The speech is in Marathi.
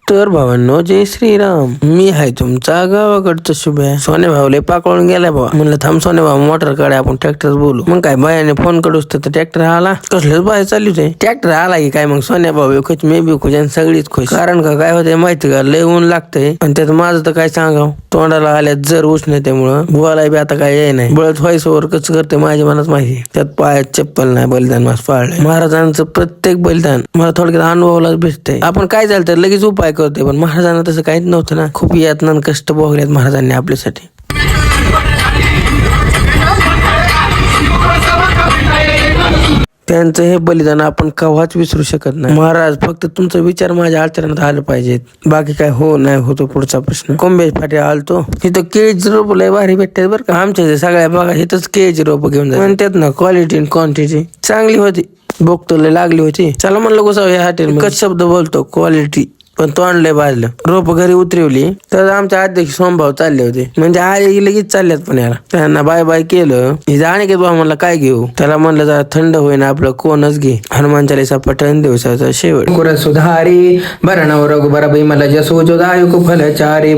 तर भावांनो, जय श्रीराम. मी आहे तुमचा गावाकडचं शुभ्या. सोने भाऊले पाकळून गेलाय भावा. म्हणलं थांब सोने भाऊ, मोटर काढे, आपण ट्रॅक्टर बोलू. मग काय बायाने फोन करूच तर ट्रॅक्टर आला. कसलेच बाय चालू होते. ट्रॅक्टर आला की काय मग सोने भाऊ खुश, मी बी खुश आणि सगळीच खुश. कारण का काय होते माहिती का, लय ऊन लागतंय आणि त्यात माझं तर काय सांगाव, तोंडाला आल्यात जर उष्णतेमुळं बोलाय बी आता काय याय नाही. बळत व्हायसोवर कसं करते माझी मनात माहिती. त्यात पायात चप्पल नाही, बलिदान मास पाळलंय. महाराजांचं प्रत्येक बलिदान मला थोडक्यात अनुभवाला भेटतंय. आपण काय झालं तर लगेच उपाय करतोय, पण महाराजांना तसं काहीच नव्हतं ना. खूप यातना कष्ट भोगल्यात महाराजांनी आपल्यासाठी. त्यांचं हे बलिदान आपण केव्हाच विसरू शकत नाही. महाराज, फक्त तुमचा विचार माझ्या आचरणात आलं पाहिजेत, बाकी काय हो नाही होतो पुढचा प्रश्न. कोंबे फाटे आलतो इथं केळीची रोप लय भारी भेटतात बरं का. आमच्या सगळ्या भागात इथंच केळीची रोप घेऊन जातात. म्हणतात ना, क्वालिटी आणि क्वांटिटी चांगली होती. बोकतोले लागली होती. चला म्हणलं गोसाव या हॉटेल कच शब्द बोलतो क्वालिटी, पण तो आणलंय बाजलं. रोप घरी उतरवली तर आमच्या अध्यक्ष सोमभाव चालले होते. म्हणजे आले लगेच चालल्यात पुण्याला. त्यांना बाय बाय केलं. अनिकेत भाऊ म्हणला काय घेऊ. त्याला म्हणलं जरा थंड होईन आपलं कोणच घे. हनुमान चालीसा पठण दिवसाचा शेवट. सुधारी बरणव रघुबर मला जसो जो दायक फलचारी.